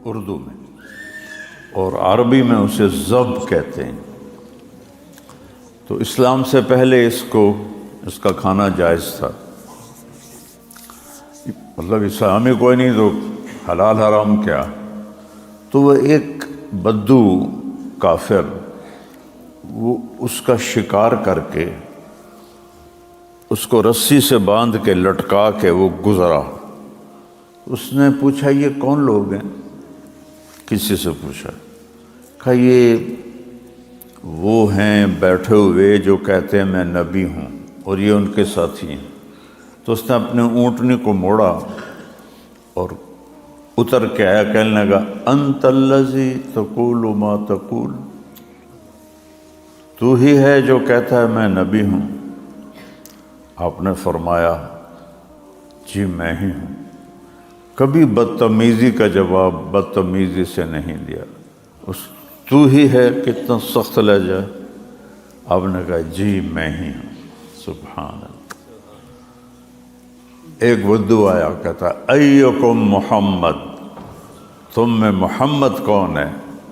اردو میں، اور عربی میں اسے ذب کہتے ہیں۔ تو اسلام سے پہلے اس کا کھانا جائز تھا، مطلب اسلامی کوئی نہیں تو حلال حرام کیا۔ تو وہ ایک بدو کافر وہ اس کا شکار کر کے اس کو رسی سے باندھ کے لٹکا کے وہ گزرا۔ اس نے پوچھا یہ کون لوگ ہیں؟ کسی سے پوچھا، کہا یہ وہ ہیں بیٹھے ہوئے جو کہتے ہیں میں نبی ہوں اور یہ ان کے ساتھی ہیں۔ تو اس نے اپنے اونٹنی کو موڑا اور اتر کے آیا، کہنے لگا انت الذی تقول ما تقول، تو ہی ہے جو کہتا ہے میں نبی ہوں؟ آپ نے فرمایا جی میں ہی ہوں۔ کبھی بدتمیزی کا جواب بدتمیزی سے نہیں دیا۔ تو ہی ہے، کتنا سخت لہجہ۔ آپ نے کہا جی میں ہی ہوں۔ سبحان اللہ۔ ایک بدو آیا، کہتا ایکم محمد، تم میں محمد کون ہے؟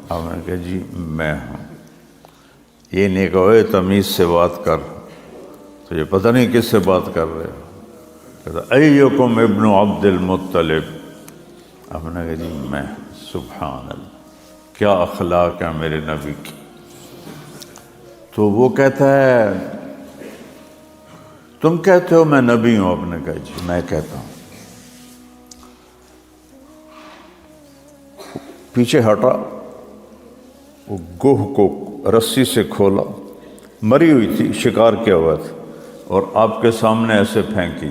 آپ نے کہا جی میں ہوں۔ یہ نہیں کہو اے تمیز سے بات کر، تو یہ پتہ نہیں کس سے بات کر رہے ہو۔ کہتا ایکم ابن عبد المطلب، آپ نے کہا جی میں۔ سبحان اللہ، کیا اخلاق ہے میرے نبی کی۔ تو وہ کہتا ہے تم کہتے ہو میں نبی ہوں؟ آپ نے کہا جی میں کہتا ہوں۔ پیچھے ہٹا، وہ گوہ کو رسی سے کھولا، مری ہوئی تھی، شکار کیا ہوا تھا، اور آپ کے سامنے ایسے پھینکی۔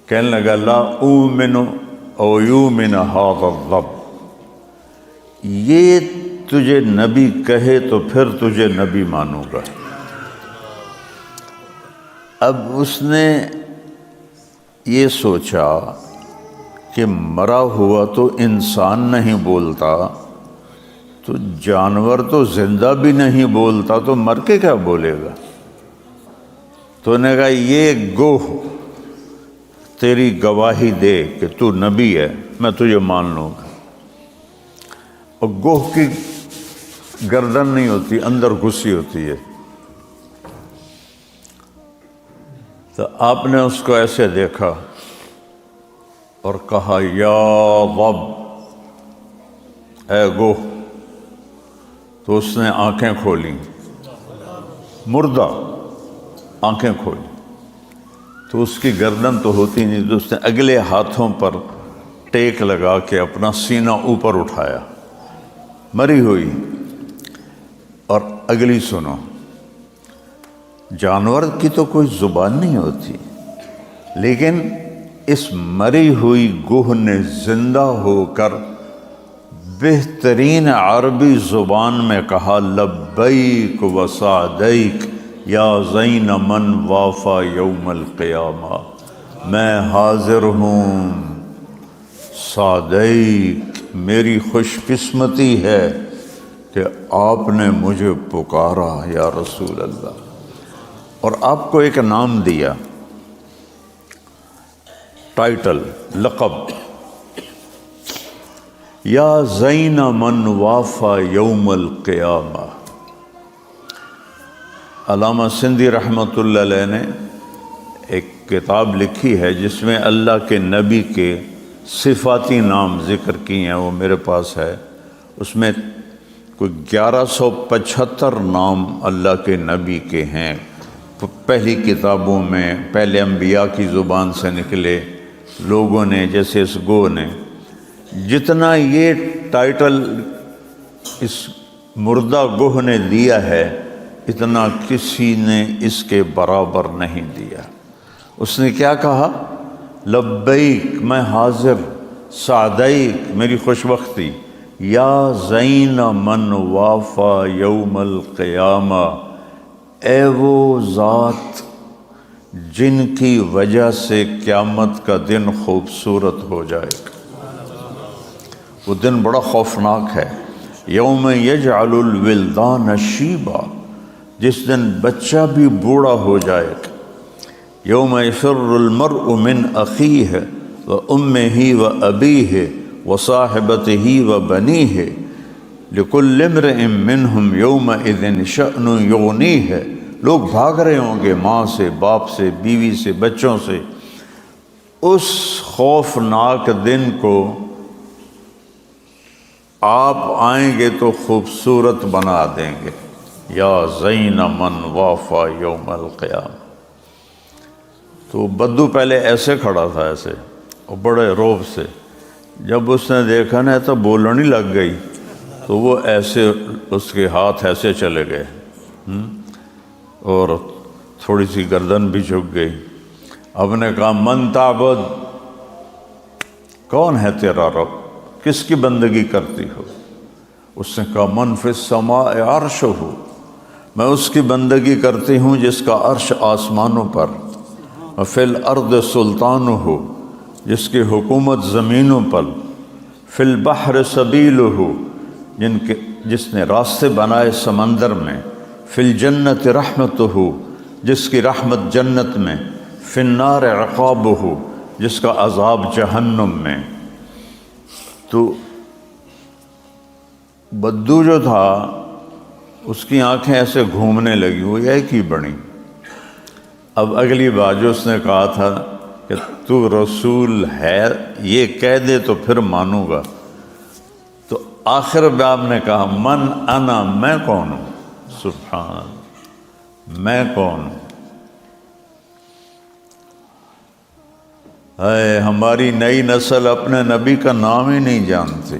کہنے لگا لا اومن او یومن ھذا الذب، یہ تجھے نبی کہے تو پھر تجھے نبی مانوں گا۔ اب اس نے یہ سوچا کہ مرا ہوا تو انسان نہیں بولتا، تو جانور تو زندہ بھی نہیں بولتا، تو مر کے کیا بولے گا؟ تو نے کہا یہ گوہ تیری گواہی دے کہ تو نبی ہے، میں تجھے مان لوں گا۔ اور گوہ کی گردن نہیں ہوتی، اندر گھسی ہوتی ہے۔ تو آپ نے اس کو ایسے دیکھا اور کہا یا ضب، اے گوہ۔ تو اس نے آنکھیں کھولیں، مردہ آنکھیں کھولی، تو اس کی گردن تو ہوتی نہیں، تو اس نے اگلے ہاتھوں پر ٹیک لگا کے اپنا سینہ اوپر اٹھایا، مری ہوئی۔ اور اگلی سنو، جانور کی تو کوئی زبان نہیں ہوتی، لیکن اس مری ہوئی گوہ نے زندہ ہو کر بہترین عربی زبان میں کہا لبیک و سعدیک یا زین من وافا یوم القیامہ، میں حاضر ہوں سعدیک، میری خوش قسمتی ہے کہ آپ نے مجھے پکارا یا رسول اللہ۔ اور آپ کو ایک نام دیا، ٹائٹل، لقب، یا زین من وافا یوم القیامہ۔ علامہ سندھی رحمۃ اللہ علیہ نے ایک کتاب لکھی ہے جس میں اللہ کے نبی کے صفاتی نام ذکر کی ہیں، وہ میرے پاس ہے۔ اس میں کوئی 1175 نام اللہ کے نبی کے ہیں، پہلی کتابوں میں، پہلے انبیاء کی زبان سے نکلے لوگوں نے، جیسے اس گو نے۔ جتنا یہ ٹائٹل اس مردہ گوہ نے دیا ہے، اتنا کسی نے اس کے برابر نہیں دیا۔ اس نے کیا کہا؟ لبیک، میں حاضر، سعدیک، میری خوش بختی، یا زین من وافا یوم القیامہ، اے وہ ذات جن کی وجہ سے قیامت کا دن خوبصورت ہو جائے گا۔ وہ دن بڑا خوفناک ہے، یوم یجعل الولدان شیبا، جس دن بچہ بھی بوڑھا ہو جائے گا۔ یوم یفر المرء من اخیہ و امہ و ابیہ وصاحبته وبنيه لكل امرئ منهم يومئذ شأن يغنيه. لوگ بھاگ رہے ہوں گے ماں سے، باپ سے، بیوی سے، بچوں سے. اس خوفناک دن کو آپ آئیں گے تو خوبصورت بنا دیں گے. یا زین من وافا یوم القیامہ. تو بدو پہلے ایسے کھڑا تھا، ایسے، اور بڑے روب سے. جب اس نے دیکھا نا تو بولنے لگ گئی، تو وہ ایسے اس کے ہاتھ ایسے چلے گئے اور تھوڑی سی گردن بھی جھک گئی. اب نے کہا من تعبد، کون ہے تیرا رب، کس کی بندگی کرتی ہو؟ اس نے کہا من فی السماء عرشہ، میں اس کی بندگی کرتی ہوں جس کا عرش آسمانوں پر. فی الارض سلطانہ، جس کی حکومت زمینوں پر. فی البحر سبیلہ، جس نے راستے بنائے سمندر میں. فی الجنت رحمتہ، جس کی رحمت جنت میں. فی النار عقابہ، جس کا عذاب جہنم میں. تو بدو جو تھا اس کی آنکھیں ایسے گھومنے لگی، وہ ایک ہی بنی. اب اگلی بات جو اس نے کہا تھا کہ تو رسول ہے، یہ کہہ دے تو پھر مانوں گا. تو آخر میں آپ نے کہا من انا، میں کون ہوں؟ سبحان اللہ، میں کون ہوں؟ اے ہماری نئی نسل اپنے نبی کا نام ہی نہیں جانتی.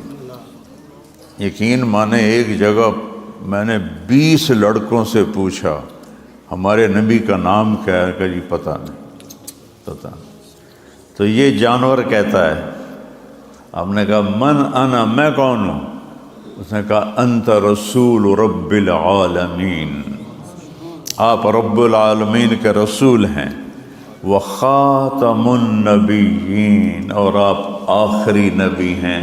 یقین مانے ایک جگہ میں نے 20 لڑکوں سے پوچھا ہمارے نبی کا نام کیا ہے، کہ جی پتہ نہیں، پتہ نہیں. تو یہ جانور کہتا ہے. آپ نے کہا من انا، میں کون ہوں؟ اس نے کہا انت رسول رب العالمین، آپ رب العالمین کے رسول ہیں. وخاتم النبیین، اور آپ آخری نبی ہیں،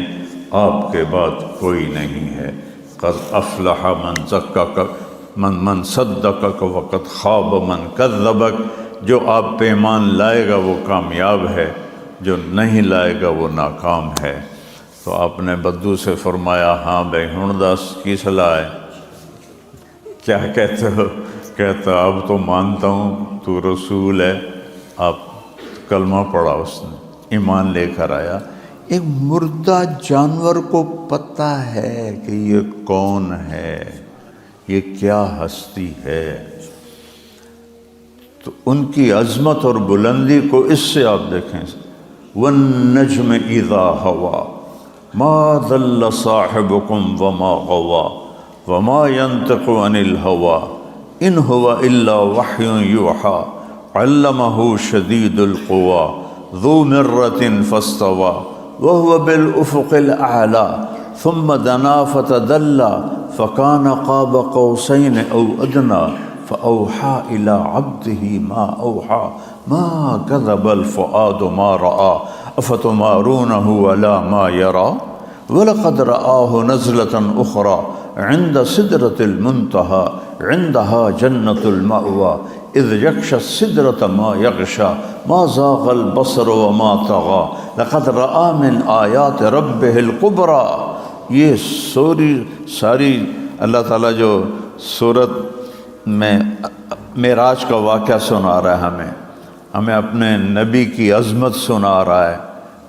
آپ کے بعد کوئی نہیں ہے. قد افلح من زکک، من صدقک وقد خاب من کذبک. جو آپ پہ ایمان لائے گا وہ کامیاب ہے، جو نہیں لائے گا وہ ناکام ہے. تو آپ نے بدو سے فرمایا ہاں بھائی ہن دس کی صلاح ہے، کیا کہتے ہو؟ کہتا اب تو مانتا ہوں تو رسول ہے. آپ کلمہ پڑھا، اس نے ایمان لے کر آیا. ایک مردہ جانور کو پتہ ہے کہ یہ کون ہے، یہ کیا ہستی ہے. تو ان کی عظمت اور بلندی کو اس سے آپ دیکھیں. والنجم اذا ہوا ما ضل صاحبكم وما غوا وما ينطق عن الهوى ان هو الا وحي يوحى علمه شديد القوى ذو مرة فاستوى وهو بالأفق الأعلى ثم دنا فتدلى فكان قاب قوسين أو أدنى فأوحى إلى عبده ما أوحى ما كذب الفؤاد ما رأى أفتمارونه على ما يرى ولقد رآه نزلة أخرى عند سدرة المنتهى عندها جنة المأوى اذ یغشی السدرة ما یغشی ما زاغ البصر وما طغى لقد رأى من آیات ربه الکبریٰ. یہ ساری اللہ تعالیٰ جو سورت میں معراج کا واقعہ سنا رہا ہے، ہمیں اپنے نبی کی عظمت سنا رہا ہے،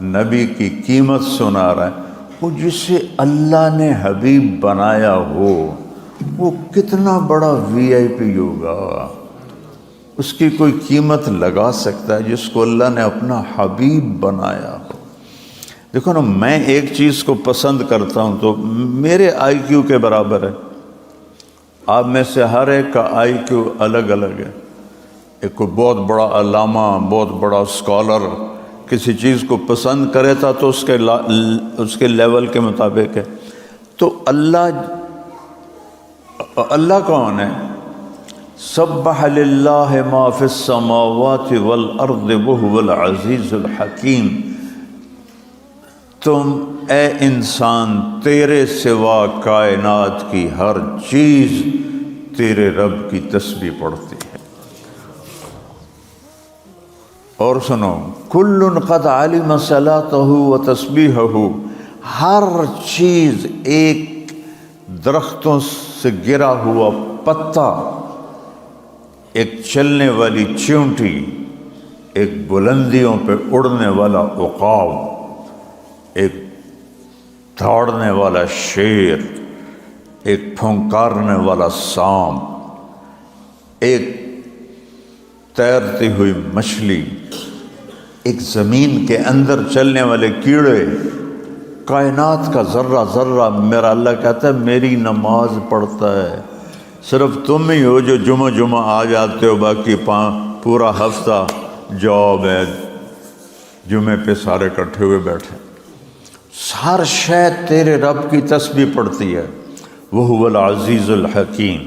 نبی کی قیمت سنا رہا ہے. وہ جسے اللہ نے حبیب بنایا ہو وہ کتنا بڑا وی آئی پی ہوگا، اس کی کوئی قیمت لگا سکتا ہے جس کو اللہ نے اپنا حبیب بنایا ہو. دیکھو نا، میں ایک چیز کو پسند کرتا ہوں تو میرے آئی کیو کے برابر ہے. آپ میں سے ہر ایک کا آئی کیو الگ الگ ہے. ایک کوئی بہت بڑا علامہ، بہت بڑا اسکالر کسی چیز کو پسند کرے تھا تو اس کے لیول کے مطابق ہے. تو اللہ کون ہے؟ سبح للہ ما فی السماوات والارض وہو العزیز الحکیم. تم اے انسان، تیرے سوا کائنات کی ہر چیز تیرے رب کی تسبیح پڑھتی ہے. اور سنو، کل قد علم صلاتہ و تسبیحہ ہر چیز، ایک درختوں سے گرا ہوا پتا، ایک چلنے والی چیونٹی، ایک بلندیوں پہ اڑنے والا عقاب، ایک دوڑنے والا شیر، ایک پھونکارنے والا سانپ، ایک تیرتی ہوئی مچھلی، ایک زمین کے اندر چلنے والے کیڑے، کائنات کا ذرہ ذرہ میرا اللہ کہتا ہے میری نماز پڑھتا ہے۔ صرف تم ہی ہو جو جمعہ آ جاتے ہو، باقی پورا ہفتہ جاب ہے، جمعے پہ سارے اکٹھے ہوئے بیٹھے۔ ہر شے تیرے رب کی تسبیح پڑھتی ہے۔ وہو العزیز الحکیم،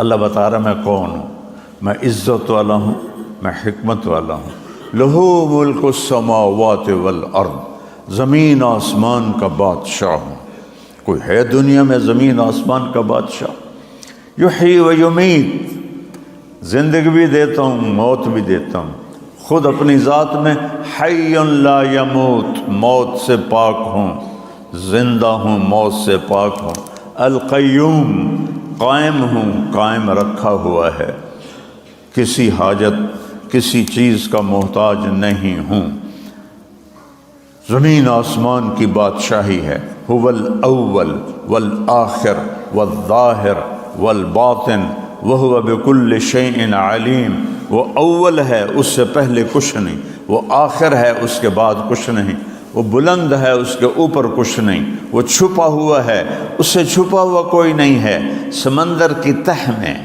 اللہ بتا رہا میں کون ہوں، میں عزت والا ہوں، میں حکمت والا ہوں۔ لہو ملک السماوات والارض، زمین آسمان کا بادشاہ ہوں۔ کوئی ہے دنیا میں زمین آسمان کا بادشاہ؟ یحیی و یمیت، زندگی بھی دیتا ہوں موت بھی دیتا ہوں۔ خود اپنی ذات میں حی لا یموت، موت سے پاک ہوں، زندہ ہوں، موت سے پاک ہوں۔ القیوم، قائم ہوں، قائم رکھا ہوا ہے، کسی حاجت کسی چیز کا محتاج نہیں ہوں۔ زمین آسمان کی بادشاہی ہے۔ هو الاول والآخر والظاہر والباطن وهو بكل شيء علیم، وہ اول ہے، اس سے پہلے کچھ نہیں، وہ آخر ہے، اس کے بعد کچھ نہیں، وہ بلند ہے، اس کے اوپر کچھ نہیں، وہ چھپا ہوا ہے، اس سے چھپا ہوا کوئی نہیں ہے۔ سمندر کی تہ میں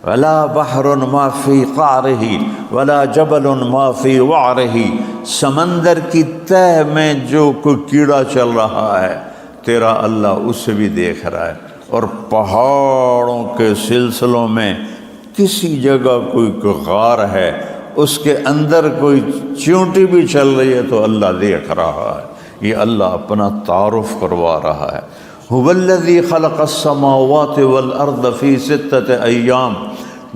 ولا بحر ما فی قعرہ ولا جبل ما فی وعرہ، سمندر کی تہ میں جو کوئی کیڑا چل رہا ہے تیرا اللہ اسے بھی دیکھ رہا ہے، اور پہاڑوں کے سلسلوں میں کسی جگہ کوئی غار ہے، اس کے اندر کوئی چیونٹی بھی چل رہی ہے تو اللہ دیکھ رہا ہے۔ یہ اللہ اپنا تعارف کروا رہا ہے۔ هو الذی خلق السماوات والارض فی 6 ایام،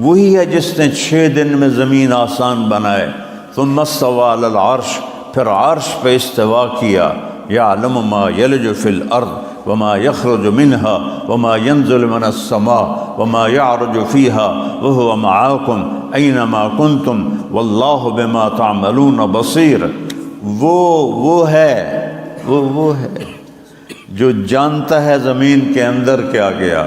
وہی ہے جس نے 6 دن میں زمین آسمان بنائے۔ ثم استوى علی العرش، پھر عرش پہ استوا کیا۔ یعلم ما یلج فی الارض وما یخرج منها وما ينزل من السماء وما يعرج فيها وهو معاكم أينما كنتم والله بما تعملون بصير۔ وہ ہے جو جانتا ہے زمین کے اندر کیا گیا،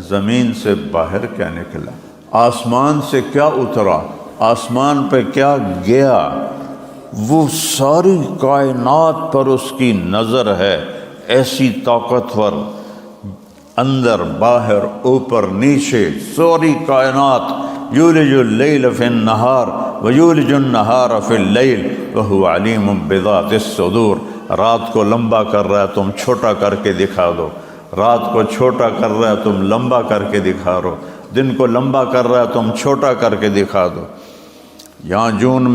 زمین سے باہر کیا نکلا، آسمان سے کیا اترا، آسمان پہ کیا گیا، وہ ساری کائنات پر اس کی نظر ہے، ایسی طاقتور، اندر باہر اوپر نیچے ساری کائنات۔ یولج اللیل فی النہار ویولج النہار فی اللیل وہو علیم بذات الصدور۔ رات کو لمبا کر رہا ہے تم چھوٹا کر کے دکھا دو، رات کو چھوٹا کر رہا ہے تم لمبا کر کے دکھا دو، دن کو لمبا کر رہا ہے تم چھوٹا کر کے دکھا دو۔ یہاں جون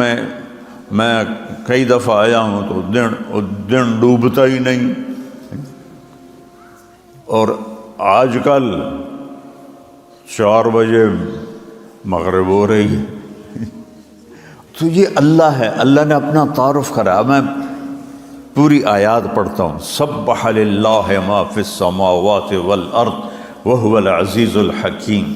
میں کئی دفعہ آیا ہوں تو دن ڈوبتا ہی نہیں، اور آج کل 4 بجے مغرب ہو رہی ہے۔ تو یہ اللہ ہے، اللہ نے اپنا تعارف کرا۔ میں پوری آیات پڑھتا ہوں۔ سبح للہ ما فی السماوات والارض وہو العزیز الحکیم،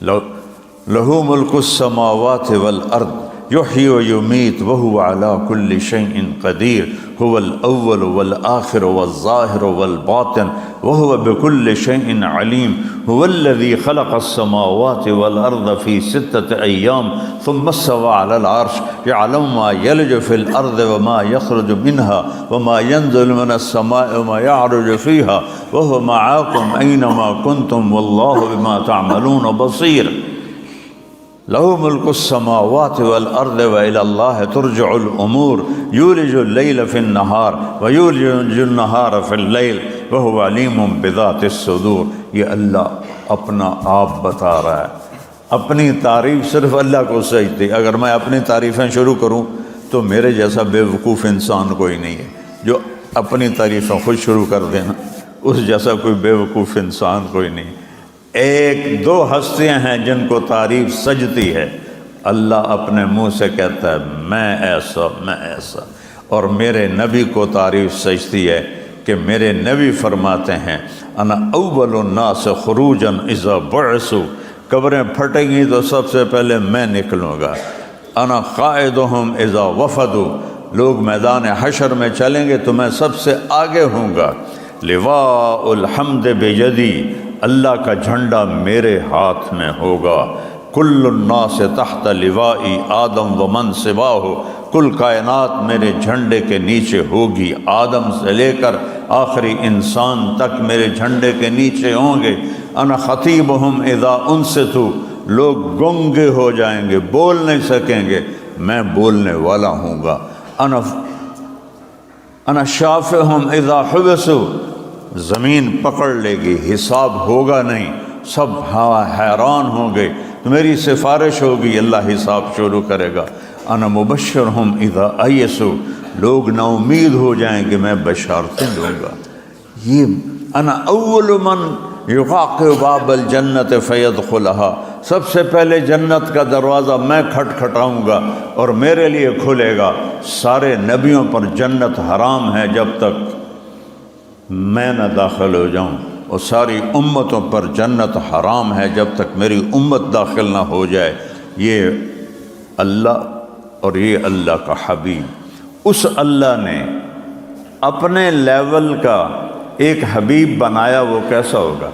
لہ ملک السماوات والارض یحیی و یمیت وہو علی کل شیء قدیر، هو الاول والآخر والظاہر والباطن وہو بکل شیء علیم، هو الذی خلق السماوات والارض فی 6 ایام ثم استوى علی العرش یعلم ما یلج فی الارض وما یخرج منها وما ینزل من السماء وما یعرج فیها وہو معاکم اینما کنتم واللہ بما تعملون بصیر۔ لہ ملک السماوات والارض وإلی اللہ ترجع الامور، یولج اللیل فی النہار ویولج النہار فی اللیل وہو علیم بذات الصدور۔ یہ اللہ اپنا آپ بتا رہا ہے، اپنی تعریف صرف اللہ کو سجتی۔ اگر میں اپنی تعریفیں شروع کروں تو میرے جیسا بے وقوف انسان کوئی نہیں ہے۔ جو اپنی تعریفیں خود شروع کر دینا، اس جیسا کوئی بے وقوف انسان کوئی نہیں۔ 1-2 ہستیاں ہیں جن کو تعریف سجتی ہے، اللہ اپنے منہ سے کہتا ہے میں ایسا، میں ایسا، اور میرے نبی کو تعریف سجتی ہے کہ میرے نبی فرماتے ہیں انا اول الناس خروجا اذا بعثوا، قبریں پھٹیں گی تو سب سے پہلے میں نکلوں گا۔ انا قائدہم اذا وفدوا، لوگ میدان حشر میں چلیں گے تو میں سب سے آگے ہوں گا۔ لواء الحمد بیدی، اللہ کا جھنڈا میرے ہاتھ میں ہوگا۔ کل الناس تحت لوائی آدم ومن سواہ، کل کائنات میرے جھنڈے کے نیچے ہوگی، آدم سے لے کر آخری انسان تک میرے جھنڈے کے نیچے ہوں گے۔ انا خطیبہم اذا انصتوا، لوگ گنگے ہو جائیں گے، بول نہیں سکیں گے، میں بولنے والا ہوں گا۔ انا شافعہم اذا حبسوا، زمین پکڑ لے گی، حساب ہوگا نہیں، سب حیران ہوں گے، تو میری سفارش ہوگی، اللہ حساب شروع کرے گا۔ انا مبشرہم اذا ایسوا، لوگ نا امید ہو جائیں کہ میں بشارتیں دوں گا۔ یہ انا اول من یغاق باب الجنت فیدخلہا، سب سے پہلے جنت کا دروازہ میں کھٹکھٹاؤں گا اور میرے لیے کھلے گا۔ سارے نبیوں پر جنت حرام ہے جب تک میں نہ داخل ہو جاؤں، اور ساری امتوں پر جنت حرام ہے جب تک میری امت داخل نہ ہو جائے۔ یہ اللہ اور یہ اللہ کا حبیب، اس اللہ نے اپنے لیول کا ایک حبیب بنایا، وہ کیسا ہوگا؟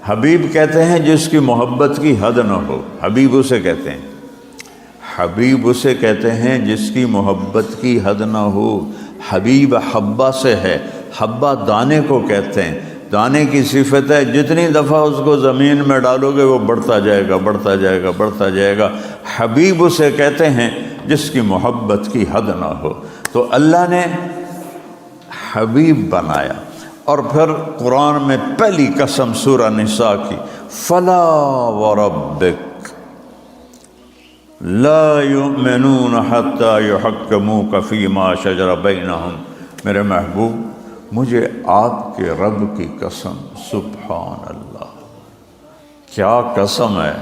حبیب کہتے ہیں جس کی محبت کی حد نہ ہو، حبیب اسے کہتے ہیں، حبیب اسے کہتے ہیں جس کی محبت کی حد نہ ہو۔ حبیب حبہ سے ہے، حبہ دانے کو کہتے ہیں، دانے کی صفت ہے جتنی دفعہ اس کو زمین میں ڈالو گے وہ بڑھتا جائے گا، بڑھتا جائے گا، بڑھتا جائے گا۔ حبیب اسے کہتے ہیں جس کی محبت کی حد نہ ہو۔ تو اللہ نے حبیب بنایا، اور پھر قرآن میں پہلی قسم سورہ نساء کی، فلا وربک لا یؤمنون حتی یحکموک فیما شجر بینہم، میرے محبوب مجھے آپ کے رب کی قسم، سبحان اللہ، کیا قسم ہے!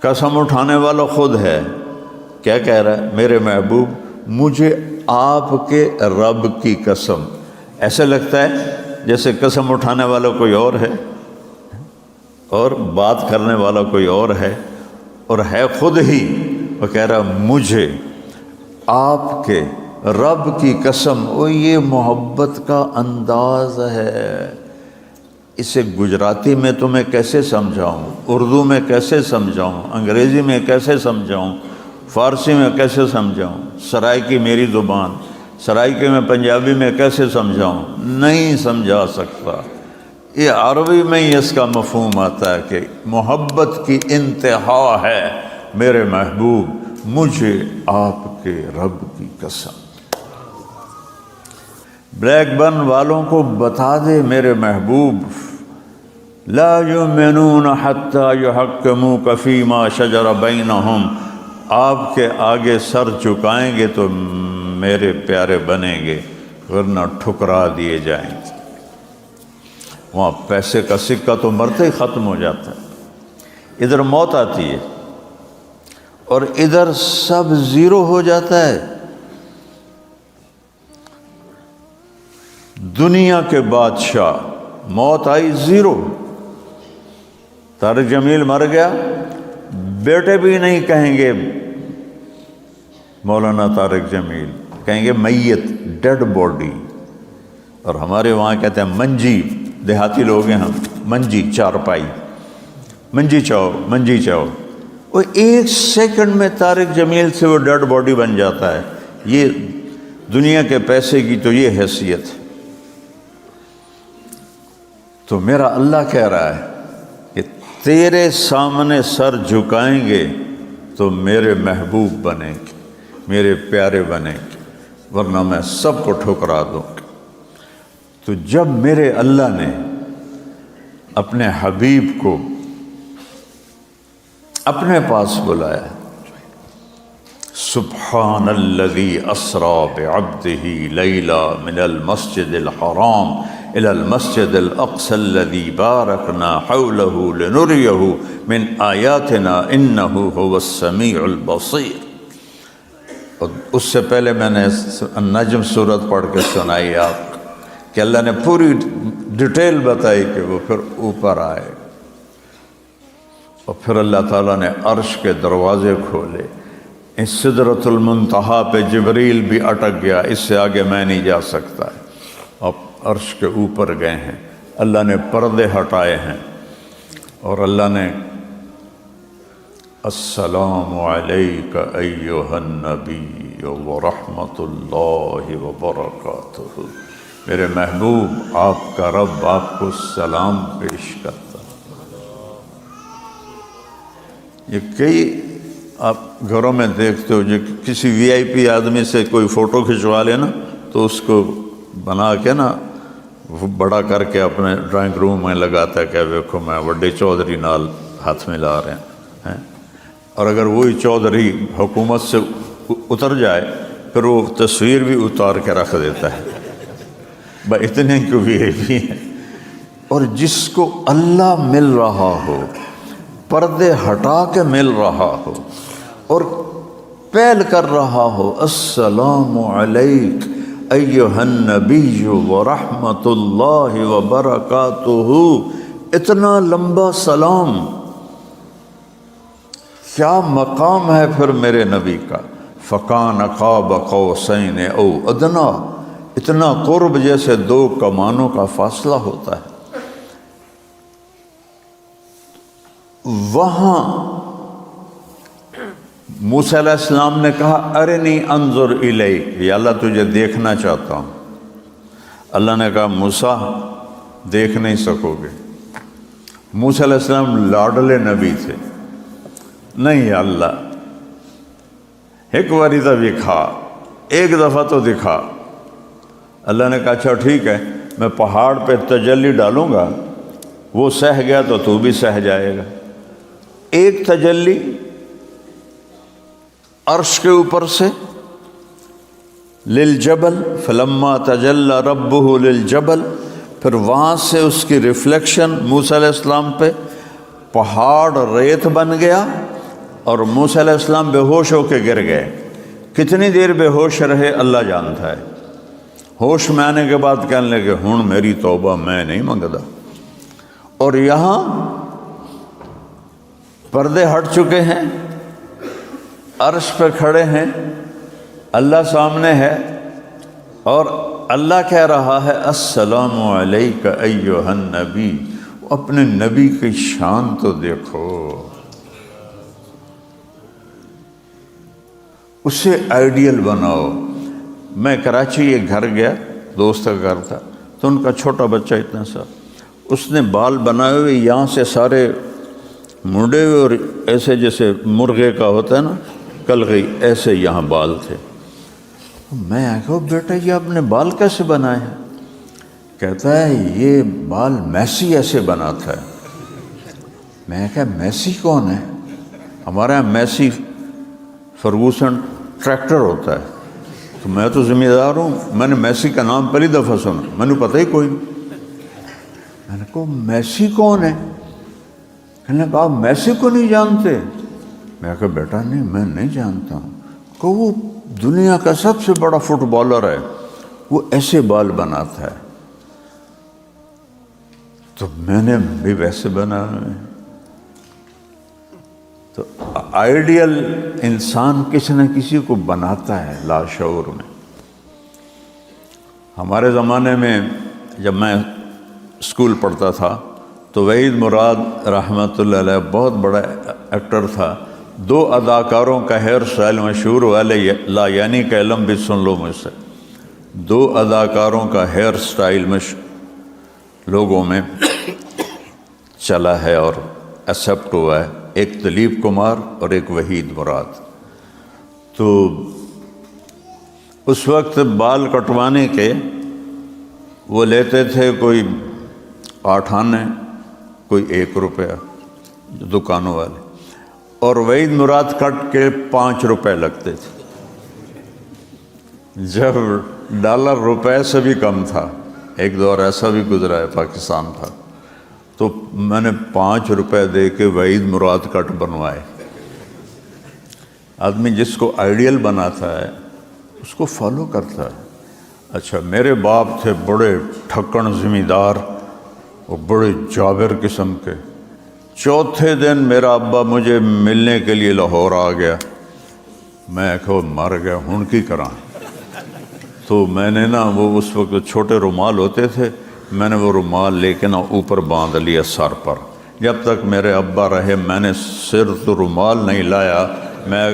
قسم اٹھانے والا خود ہے، کیا کہہ رہا ہے؟ میرے محبوب مجھے آپ کے رب کی قسم۔ ایسے لگتا ہے جیسے قسم اٹھانے والا کوئی اور ہے اور بات کرنے والا کوئی اور ہے، اور ہے خود ہی، وہ کہہ رہا مجھے آپ کے رب کی قسم۔ وہ یہ محبت کا انداز ہے، اسے گجراتی میں تمہیں کیسے سمجھاؤں، اردو میں کیسے سمجھاؤں، انگریزی میں کیسے سمجھاؤں، فارسی میں کیسے سمجھاؤں، سرائکی میری زبان، سرائکی میں پنجابی میں کیسے سمجھاؤں، نہیں سمجھا سکتا۔ یہ عربی میں ہی اس کا مفہوم آتا ہے کہ محبت کی انتہا ہے، میرے محبوب مجھے آپ کے رب کی قسم۔ بلیک برن والوں کو بتا دے میرے محبوب، لا یؤمنون حتی یحکموک فیما شجر بینہم، آپ کے آگے سر جھکائیں گے تو میرے پیارے بنیں گے، ورنہ ٹھکرا دیے جائیں گے۔ وہاں پیسے کا سکہ تو مرتے ہی ختم ہو جاتا ہے، ادھر موت آتی ہے اور ادھر سب زیرو ہو جاتا ہے۔ دنیا کے بادشاہ، موت آئی زیرو، طارق جمیل مر گیا، بیٹے بھی نہیں کہیں گے مولانا طارق جمیل، کہیں گے میت، ڈیڈ باڈی، اور ہمارے وہاں کہتے ہیں منجی، دیہاتی لوگ ہیں ہم، منجی، چارپائی، منجی چاؤ، منجی چاؤ۔ وہ ایک سیکنڈ میں طارق جمیل سے وہ ڈیڈ باڈی بن جاتا ہے۔ یہ دنیا کے پیسے کی تو یہ حیثیت ہے۔ تو میرا اللہ کہہ رہا ہے کہ تیرے سامنے سر جھکائیں گے تو میرے محبوب بنیں گے، میرے پیارے بنیں گے، ورنہ میں سب کو ٹھکرا دوں گا۔ تو جب میرے اللہ نے اپنے حبیب کو اپنے پاس بلایا، سبحان الذی اسریٰ بعبدہ لیلا من المسجد الحرام الی المسجد الاقصی الذی بارکنا حولہ لنریہ من آیاتنا انہ هو السمیع البصیر۔ اور اس سے پہلے میں نے نجم صورت پڑھ کے سنائی آپ کو کہ اللہ نے پوری ڈیٹیل بتائی کہ وہ پھر اوپر آئے، اور پھر اللہ تعالیٰ نے عرش کے دروازے کھولے، اس سدرۃ المنتہا پہ جبریل بھی اٹک گیا، اس سے آگے میں نہیں جا سکتا، اب عرش کے اوپر گئے ہیں، اللہ نے پردے ہٹائے ہیں، اور اللہ نے السلام علیک ایھا النبی ورحمۃ اللہ وبرکاتہ، میرے محبوب آپ کا رب آپ کو سلام پیش کرتا۔ یہ کئی آپ گھروں میں دیکھتے ہو، جو کسی وی آئی پی آدمی سے کوئی فوٹو کھنچوا لے نا تو اس کو بنا کے نا بڑا کر کے اپنے ڈرائنگ روم میں لگاتا ہے کہ دیکھو میں وڈے چودھری نال ہاتھ ملا رہے ہیں، اور اگر وہی چودھری حکومت سے اتر جائے پھر وہ تصویر بھی اتار کے رکھ دیتا ہے، بھائی اتنے کیوں وی آئی پی ہیں۔ اور جس کو اللہ مل رہا ہو، پردے ہٹا کے مل رہا ہو اور پہل کر رہا ہو، السلام علیک ایھا النبی ورحمۃ اللہ وبرکاتہ، اتنا لمبا سلام، کیا مقام ہے پھر میرے نبی کا، فکان قاب قوسین او ادنا، اتنا قرب جیسے دو کمانوں کا فاصلہ ہوتا ہے۔ وہاں موسیٰ علیہ السلام نے کہا ارنی انظر الیک، یا اللہ تجھے دیکھنا چاہتا ہوں۔ اللہ نے کہا موسیٰ دیکھ نہیں سکو گے۔ موسیٰ علیہ السلام لاڈلے نبی تھے، نہیں یا اللہ ایک باری تو دکھا، ایک دفعہ تو دکھا۔ اللہ نے کہا اچھا ٹھیک ہے، میں پہاڑ پہ تجلی ڈالوں گا، وہ سہ گیا تو تو بھی سہ جائے گا۔ ایک تجلی عرش کے اوپر سے للجبل، فلما تجلی ربہ للجبل، پھر وہاں سے اس کی ریفلیکشن موسیٰ علیہ السلام پہ، پہاڑ ریت بن گیا اور موسیٰ علیہ السلام بے ہوش ہو کے گر گئے۔ کتنی دیر بے ہوش رہے اللہ جانتا ہے۔ ہوش میں آنے کے بعد کہنے لگے ہن میری توبہ میں نہیں منگدا، اور یہاں پردے ہٹ چکے ہیں، عرش پہ کھڑے ہیں، اللہ سامنے ہے، اور اللہ کہہ رہا ہے السلام علیک ایھا النبی۔ اپنے نبی کی شان تو دیکھو، اسے آئیڈیل بناؤ۔ میں کراچی ایک گھر گیا، دوست کا گھر تھا، تو ان کا چھوٹا بچہ اتنا سا، اس نے بال بنائے ہوئے یہاں سے سارے منڈے ہوئے، اور ایسے جیسے مرغے کا ہوتا ہے نا کلغی، ایسے یہاں بال تھے۔ میں کہا بیٹا یہ آپ نے بال کیسے بنائے ہیں؟ کہتا ہے یہ بال میسی ایسے بناتا ہے۔ میں کہا میسی کون ہے؟ ہمارے یہاں میسی فرگوسن ٹریکٹر ہوتا ہے، تو میں تو ذمہ دار ہوں، میں نے میسی کا نام پہلی دفعہ سنا، میں نے پتہ ہی کوئی نہیں۔ میں نے کہا میسی کون ہے؟ کہنے کہا آپ میسی کو نہیں جانتے؟ میں کہا بیٹا نہیں میں نہیں جانتا ہوں۔ کہ وہ دنیا کا سب سے بڑا فٹ بالر ہے، وہ ایسے بال بناتا ہے۔ تو میں نے بھی ویسے بنانا ہے۔ تو آئیڈیل انسان کسی نہ کسی کو بناتا ہے لاشعور میں۔ ہمارے زمانے میں جب میں اسکول پڑھتا تھا تو وحید مراد رحمۃ اللہ علیہ بہت بڑا ایکٹر تھا، دو اداکاروں کا ہیئر سٹائل مشہور والے لا یعنی کا علم بھی سن لو مجھ سے، دو اداکاروں کا ہیئر سٹائل لوگوں میں چلا ہے اور ایکسیپٹ ہوا ہے، ایک دلیپ کمار اور ایک وحید مراد۔ تو اس وقت بال کٹوانے کے وہ لیتے تھے کوئی 8 آنے، کوئی 1 روپیہ دکانوں والے، اور وحید مراد کٹ کے 5 روپے لگتے تھے، جب ڈالر روپے سے بھی کم تھا۔ ایک دور ایسا بھی گزرا ہے پاکستان تھا، تو میں نے 5 روپے دے کے وحید مراد کٹ بنوائے۔ آدمی جس کو آئیڈیل بناتا ہے اس کو فالو کرتا ہے۔ اچھا، میرے باپ تھے بڑے ٹھکن زمیندار اور بڑے جابر قسم کے۔ چوتھے دن میرا ابا مجھے ملنے کے لیے لاہور آ گیا، میں کہو مر گیا ہن کی کراں۔ تو میں نے نا وہ اس وقت چھوٹے رومال ہوتے تھے، میں نے وہ رومال لے کے نا اوپر باندھ لیا سر پر۔ جب تک میرے ابا رہے میں نے سر تو رومال نہیں لایا، میں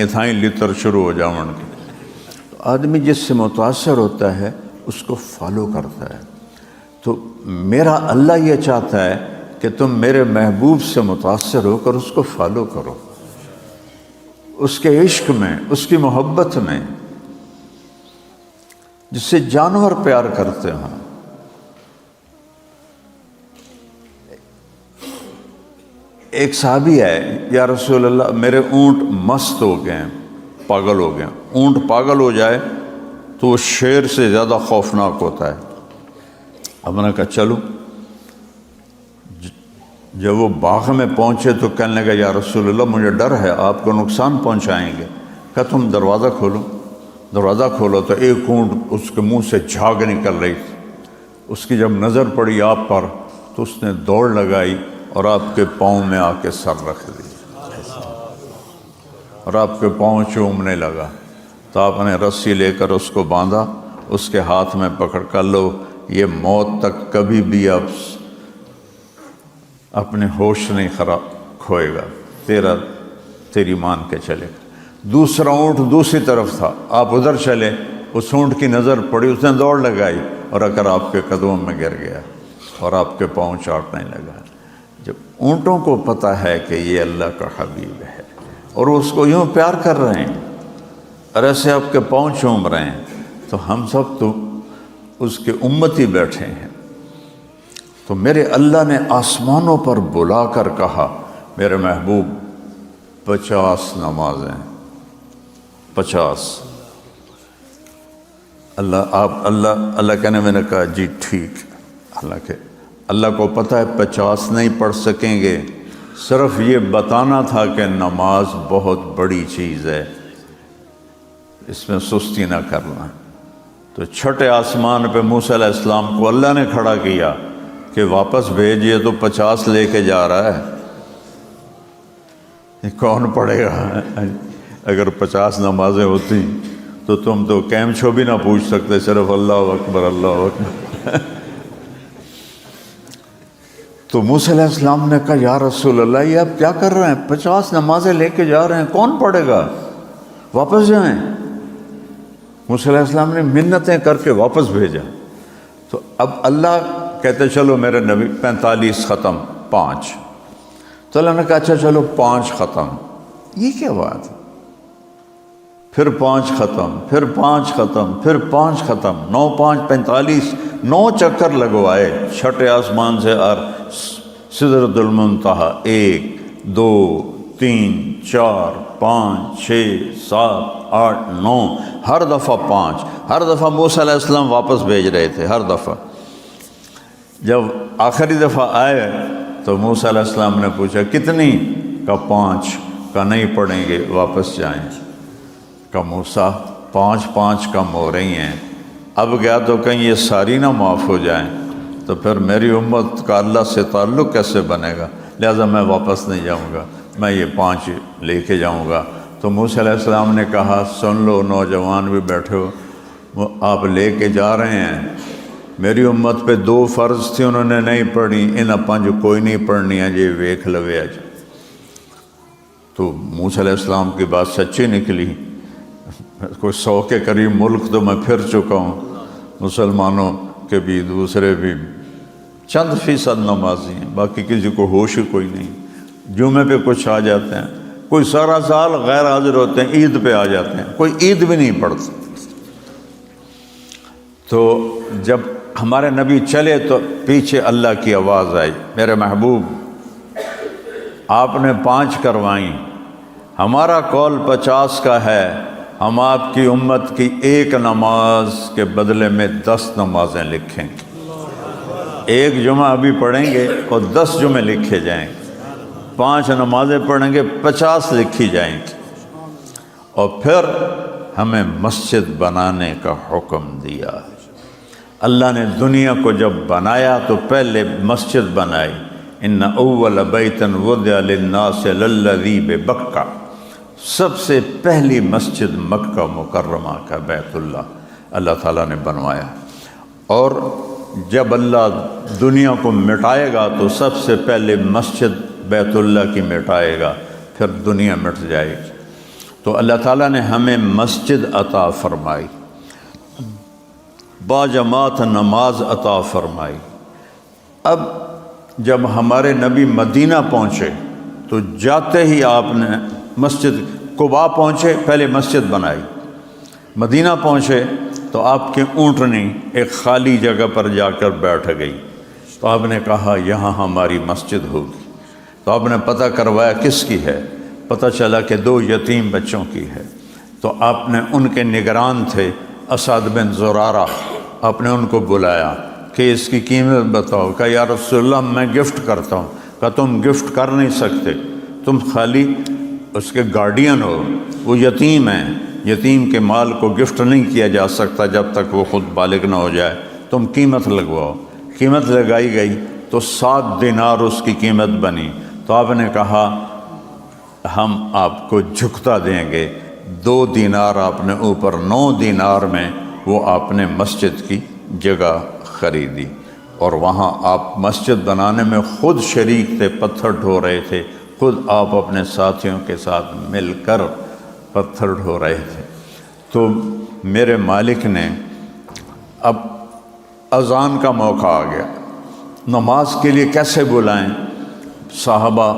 اتھائیں لطر شروع ہو جاؤں گی۔ آدمی جس سے متاثر ہوتا ہے اس کو فالو کرتا ہے۔ تو میرا اللہ یہ چاہتا ہے کہ تم میرے محبوب سے متاثر ہو کر اس کو فالو کرو، اس کے عشق میں، اس کی محبت میں، جس سے جانور پیار کرتے ہوں۔ ایک صحابی ہے، یا رسول اللہ میرے اونٹ مست ہو گئے ہیں، پاگل ہو گئے ہیں۔ اونٹ پاگل ہو جائے تو وہ شیر سے زیادہ خوفناک ہوتا ہے۔ اب میں نے کہا چلو۔ جب وہ باغ میں پہنچے تو کہنے لگا یا رسول اللہ مجھے ڈر ہے، آپ کو نقصان پہنچائیں گے۔ کہا تم دروازہ کھولو۔ دروازہ کھولو تو ایک اونٹ اس کے منہ سے جھاگ نکل رہی تھی۔ اس کی جب نظر پڑی آپ پر تو اس نے دوڑ لگائی اور آپ کے پاؤں میں آ کے سر رکھ دی اور آپ کے پاؤں چومنے لگا۔ تو آپ نے رسی لے کر اس کو باندھا، اس کے ہاتھ میں پکڑ کر لو یہ موت تک کبھی بھی اب اپنے ہوش نہیں کھوئے گا، تیری مان کے چلے گا۔ دوسرا اونٹ دوسری طرف تھا، آپ ادھر چلے، اس اونٹ کی نظر پڑی، اس نے دوڑ لگائی اور آ کر آپ کے قدموں میں گر گیا اور آپ کے پاؤں چاٹنے لگا۔ جب اونٹوں کو پتہ ہے کہ یہ اللہ کا حبیب ہے اور وہ اس کو یوں پیار کر رہے ہیں اور ایسے آپ کے پاؤں چوم رہے ہیں، تو ہم سب تو اس کے امتی بیٹھے ہیں۔ تو میرے اللہ نے آسمانوں پر بلا کر کہا میرے محبوب 50 نمازیں، 50۔ اللہ کہنے میں نے کہا جی ٹھیک۔ حالانکہ اللہ کو پتہ ہے 50 نہیں پڑھ سکیں گے، صرف یہ بتانا تھا کہ نماز بہت بڑی چیز ہے، اس میں سستی نہ کرنا۔ تو چھٹے آسمان پہ موسیٰ علیہ السلام کو اللہ نے کھڑا کیا کہ واپس بھیجئے، تو 50 لے کے جا رہا ہے، یہ کون پڑھے گا؟ اگر 50 نمازیں ہوتی تو تم تو کیمچو بھی نہ پوچھ سکتے، صرف اللہ اکبر اللہ اکبر۔ تو موسیٰ علیہ السلام نے کہا یا رسول اللہ یہ آپ کیا کر رہے ہیں؟ 50 نمازیں لے کے جا رہے ہیں، کون پڑھے گا؟ واپس جائیں۔ موسیٰ علیہ السلام نے منتیں کر کے واپس بھیجا۔ تو اب اللہ کہتے چلو میرے نبی 45 ختم، 5۔ تو اللہ نے کہا اچھا چلو 5 ختم۔ یہ کیا بات ہے؟ پھر 5 ختم، پھر 5 ختم، پھر 5 ختم، 9 5 45، 9 چکر لگوائے چھٹے آسمان سے اور سدرۃ المنتہا، 1 2 3 4 5 6 7 8 9، ہر دفعہ 5۔ ہر دفعہ موسیٰ علیہ السلام واپس بھیج رہے تھے، ہر دفعہ۔ جب آخری دفعہ آئے تو موسیٰ علیہ السلام نے پوچھا کتنی؟ کہا 5۔ کہا نہیں پڑھیں گے، واپس جائیں۔ کہا موسیٰ 5 5 کم ہو رہی ہیں، اب گیا تو کہیں یہ ساری نہ معاف ہو جائیں، تو پھر میری امت کا اللہ سے تعلق کیسے بنے گا؟ لہذا میں واپس نہیں جاؤں گا، میں یہ 5 لے کے جاؤں گا۔ تو موسیٰ علیہ السلام نے کہا سن لو نوجوان بھی بیٹھے ہو، آپ لے کے جا رہے ہیں، میری امت پہ 2 فرض تھی انہوں نے نہیں پڑھی، ان 5 کوئی نہیں پڑھنی ہے، یہ ویکھ لوے اج۔ تو موسیٰ علیہ السلام کی بات سچی نکلی۔ کوئی 100 کے قریب ملک تو میں پھر چکا ہوں، مسلمانوں کے بھی دوسرے بھی چند فیصد نمازی ہیں، باقی کسی کو ہوش ہی کوئی نہیں۔ جمعے پہ کچھ آ جاتے ہیں، کوئی سارا سال غیر حاضر ہوتے ہیں، عید پہ آ جاتے ہیں، کوئی عید بھی نہیں پڑھتا۔ تو جب ہمارے نبی چلے تو پیچھے اللہ کی آواز آئی میرے محبوب آپ نے 5 کروائیں، ہمارا قول 50 کا ہے، ہم آپ کی امت کی 1 نماز کے بدلے میں 10 نمازیں لکھیں گے۔ 1 جمعہ ابھی پڑھیں گے اور 10 جمعے لکھے جائیں گے، 5 نمازیں پڑھیں گے 50 لکھی جائیں گی۔ اور پھر ہمیں مسجد بنانے کا حکم دیا۔ اللہ نے دنیا کو جب بنایا تو پہلے مسجد بنائی، ان اول بیت وضع للناس للذی ببکہ، سب سے پہلی مسجد مکہ مکرمہ کا بیت اللہ تعالیٰ نے بنوایا۔ اور جب اللہ دنیا کو مٹائے گا تو سب سے پہلے مسجد بیت اللہ کی مٹائے گا، پھر دنیا مٹ جائے گی۔ تو اللہ تعالیٰ نے ہمیں مسجد عطا فرمائی، باجماعت نماز عطا فرمائی۔ اب جب ہمارے نبی مدینہ پہنچے تو جاتے ہی آپ نے مسجد قباء پہنچے، پہلے مسجد بنائی۔ مدینہ پہنچے تو آپ کی اونٹنی ایک خالی جگہ پر جا کر بیٹھ گئی، تو آپ نے کہا یہاں ہماری مسجد ہوگی۔ تو آپ نے پتہ کروایا کس کی ہے، پتہ چلا کہ 2 یتیم بچوں کی ہے۔ تو آپ نے ان کے نگران تھے اسد بن زرارہ، آپ نے ان کو بلایا کہ اس کی قیمت بتاؤ۔ کہا یا رسول اللہ میں گفٹ کرتا ہوں۔ کہا تم گفٹ کر نہیں سکتے، تم خالی اس کے گارڈین ہو، وہ یتیم ہیں، یتیم کے مال کو گفٹ نہیں کیا جا سکتا جب تک وہ خود بالغ نہ ہو جائے، تم قیمت لگواؤ۔ قیمت لگائی گئی تو 7 دینار اس کی قیمت بنی۔ تو آپ نے کہا ہم آپ کو جھکتا دیں گے، 2 دینار آپ نے اوپر، 9 دینار میں وہ آپ نے مسجد کی جگہ خریدی، اور وہاں آپ مسجد بنانے میں خود شریک تھے، پتھر ڈھو رہے تھے، خود آپ اپنے ساتھیوں کے ساتھ مل کر پتھر ڈھو رہے تھے۔ تو میرے مالک نے اب اذان کا موقع آ گیا، نماز کے لیے کیسے بلائیں؟ صحابہ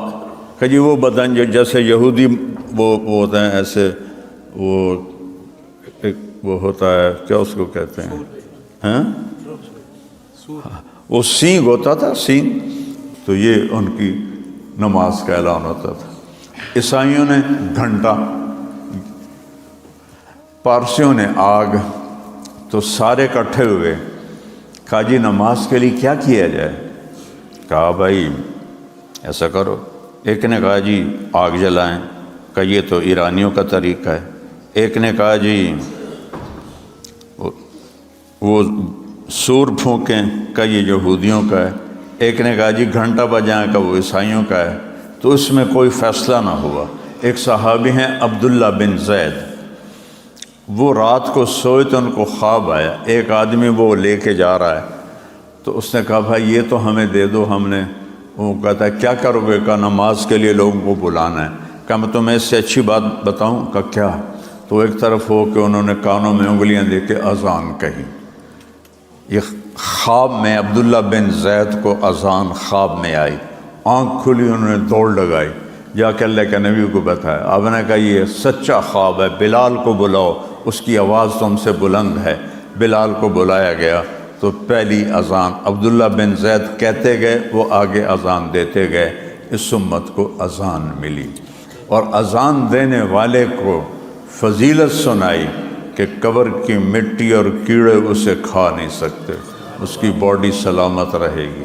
کہ جی وہ بتائیں جو جیسے یہودی وہ ہوتے ہیں، ایسے وہ ہوتا ہے، کیا اس کو کہتے ہیں، ہاں وہ سینگ ہوتا تھا، سینگ، تو یہ ان کی نماز کا اعلان ہوتا تھا۔ عیسائیوں نے گھنٹہ، پارسیوں نے آگ، تو سارے اکٹھے ہوئے، کہا جی نماز کے لیے کیا کیا جائے؟ کہا بھائی ایسا کرو، ایک نے کہا جی آگ جلائیں، کہ یہ تو ایرانیوں کا طریقہ ہے۔ ایک نے کہا جی وہ سور پھونکیں، کہ یہ یہودیوں کا ہے۔ ایک نے کہا جی گھنٹہ بجائیں، کہ وہ عیسائیوں کا ہے۔ تو اس میں کوئی فیصلہ نہ ہوا۔ ایک صحابی ہیں عبداللہ بن زید، وہ رات کو سوئے تو ان کو خواب آیا، ایک آدمی وہ لے کے جا رہا ہے، تو اس نے کہا بھائی یہ تو ہمیں دے دو، ہم نے، وہ کہتا ہے کیا کرو گے؟ کہا نماز کے لیے لوگوں کو بلانا ہے۔ کہا میں تمہیں اس سے اچھی بات بتاؤں؟ کہا کیا؟ تو ایک طرف ہو کہ انہوں نے کانوں میں انگلیاں دے کے اذان کہی۔ یہ خواب میں عبداللہ بن زید کو اذان خواب میں آئی، آنکھ کھلی، انہوں نے دوڑ لگائی، جا کے اللہ کے نبی کو بتایا۔ آپ نے کہا یہ سچا خواب ہے، بلال کو بلاؤ، اس کی آواز تم سے بلند ہے۔ بلال کو بلایا گیا تو پہلی اذان عبداللہ بن زید کہتے گئے، وہ آگے اذان دیتے گئے، اس امت کو اذان ملی۔ اور اذان دینے والے کو فضیلت سنائی کہ قبر کی مٹی اور کیڑے اسے کھا نہیں سکتے، اس کی باڈی سلامت رہے گی،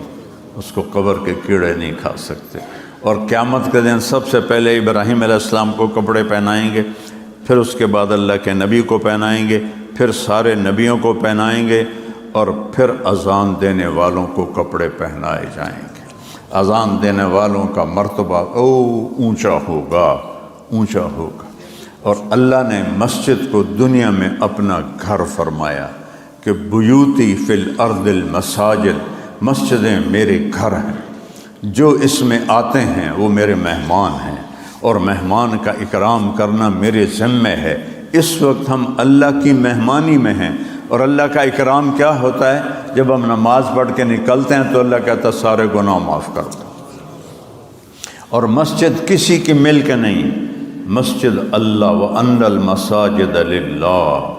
اس کو قبر کے کیڑے نہیں کھا سکتے۔ اور قیامت کے دن سب سے پہلے ابراہیم علیہ السلام کو کپڑے پہنائیں گے، پھر اس کے بعد اللہ کے نبی کو پہنائیں گے، پھر سارے نبیوں کو پہنائیں گے، اور پھر اذان دینے والوں کو کپڑے پہنائے جائیں گے۔ اذان دینے والوں کا مرتبہ اونچا ہوگا، اونچا ہوگا۔ اور اللہ نے مسجد کو دنیا میں اپنا گھر فرمایا کہ بیوتی فی الارض المساجد، مسجدیں میرے گھر ہیں، جو اس میں آتے ہیں وہ میرے مہمان ہیں، اور مہمان کا اکرام کرنا میرے ذمہ ہے۔ اس وقت ہم اللہ کی مہمانی میں ہیں، اور اللہ کا اکرام کیا ہوتا ہے؟ جب ہم نماز پڑھ کے نکلتے ہیں تو اللہ کہتا ہے سارے گناہ معاف کر دو۔ اور مسجد کسی کی ملک نہیں، مسجد اللہ، وَأَنَّ الْمَسَاجِدَ لِلَّهِ۔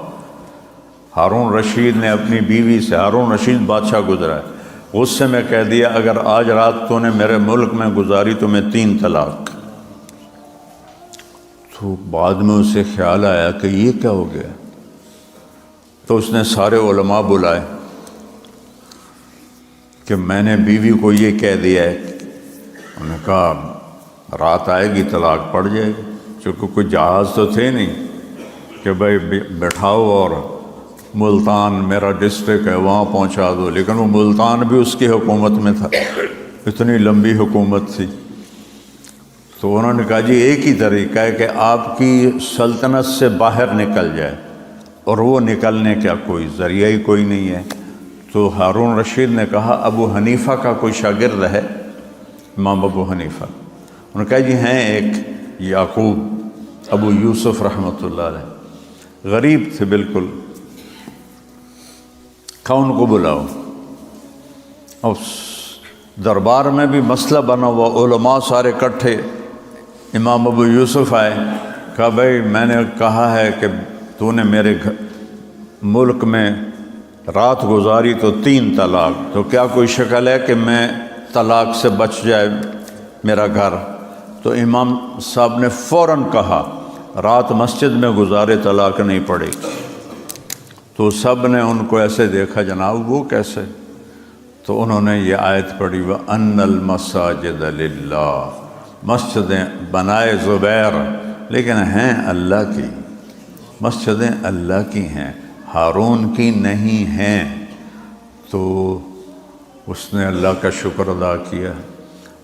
ہارون رشید نے اپنی بیوی سے، ہارون رشید بادشاہ گزرا ہے، غصے میں کہہ دیا اگر آج رات تو نے میرے ملک میں گزاری تو میں 3 طلاق۔ تو بعد میں اسے خیال آیا کہ یہ کیا ہو گیا، تو اس نے سارے علماء بلائے کہ میں نے بیوی کو یہ کہہ دیا ہے۔ انہوں نے کہا رات آئے گی طلاق پڑ جائے گی، چونکہ کوئی جہاز تو تھے نہیں، کہ بھائی بٹھاؤ اور ملتان میرا ڈسٹرکٹ ہے وہاں پہنچا دو، لیکن وہ ملتان بھی اس کی حکومت میں تھا، اتنی لمبی حکومت تھی۔ تو انہوں نے کہا جی ایک ہی طریقہ ہے کہ آپ کی سلطنت سے باہر نکل جائے، اور وہ نکلنے کا کوئی ذریعہ ہی کوئی نہیں ہے۔ تو ہارون رشید نے کہا ابو حنیفہ کا کوئی شاگرد ہے، امام ابو حنیفہ؟ انہوں نے کہا جی ہیں ایک یعقوب ابو یوسف رحمۃ اللہ علیہ، غریب تھے بالکل، کہا ان کو بلاؤ۔ اور دربار میں بھی مسئلہ بنا ہوا، علماء سارے اکٹھے، امام ابو یوسف آئے، کہا بھائی میں نے کہا ہے کہ تو نے میرے ملک میں رات گزاری تو 3 طلاق، تو کیا کوئی شکل ہے کہ میں طلاق سے بچ جائے میرا گھر؟ تو امام صاحب نے فوراً کہا رات مسجد میں گزارے طلاق نہیں پڑے گی۔ تو سب نے ان کو ایسے دیکھا، جناب وہ کیسے؟ تو انہوں نے یہ آیت پڑھی وَأَنَّ الْمَسَاجِدَ لِلَّهِ، مسجدیں بنائے زبیر لیکن ہیں اللہ کی، مسجدیں اللہ کی ہیں، ہارون کی نہیں ہیں۔ تو اس نے اللہ کا شکر ادا کیا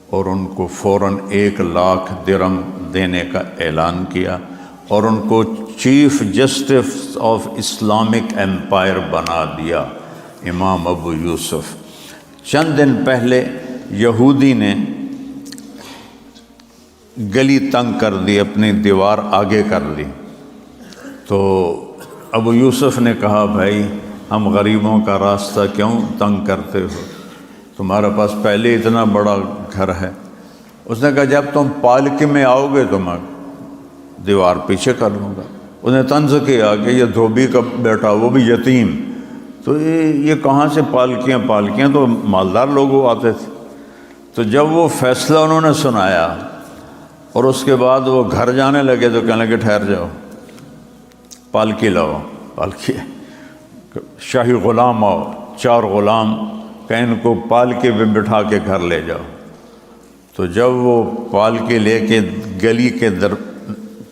اور ان کو فوراً 1,00,000 درہم دینے کا اعلان کیا، اور ان کو chief justice of Islamic empire بنا دیا امام ابو یوسف۔ چند دن پہلے یہودی نے گلی تنگ کر دی، اپنی دیوار آگے کر لی، تو ابو یوسف نے کہا بھائی ہم غریبوں کا راستہ کیوں تنگ کرتے ہو، تمہارے پاس پہلے اتنا بڑا گھر ہے۔ اس نے کہا جب تم پالکی میں آؤ گے تو میں دیوار پیچھے کر لوں گا۔ اس نے طنز کیا کہ یہ دھوبی کا بیٹا، وہ بھی یتیم، تو یہ کہاں سے پالکیاں تو مالدار لوگ آتے تھے۔ تو جب وہ فیصلہ انہوں نے سنایا اور اس کے بعد وہ گھر جانے لگے تو کہنے لگے ٹھہر جاؤ، پالکی لاؤ، پالکی شاہی غلام آؤ، 4 غلام کہ ان کو پالکی پہ بٹھا کے گھر لے جاؤ۔ تو جب وہ پالکی لے کے گلی کے در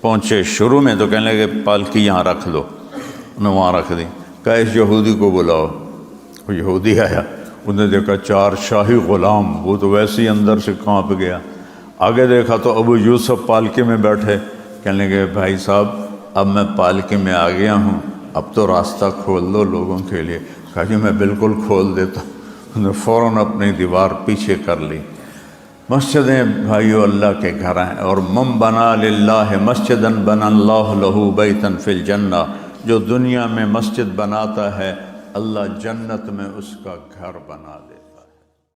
پہنچے شروع میں تو کہنے لگے پالکی یہاں رکھ دو، انہوں نے وہاں رکھ دی۔ کہا اس یہودی کو بلاؤ۔ وہ یہودی آیا، انہوں نے دیکھا 4 شاہی غلام، وہ تو ویسے ہی اندر سے کانپ گیا۔ آگے دیکھا تو ابو یوسف پالکی میں بیٹھے، کہنے لگے بھائی صاحب اب میں پالکی میں آ گیا ہوں، اب تو راستہ کھول دو لوگوں کے لیے۔ کہا جی میں بالکل کھول دیتا ہوں۔ انہوں نے فوراً اپنی دیوار پیچھے کر لی۔ مسجدیں بھائیو اللہ کے گھر ہیں، اور من بنا للہ مسجدا بنا اللہ لہ بیتا فی الجنہ، جو دنیا میں مسجد بناتا ہے اللہ جنت میں اس کا گھر بنا دے۔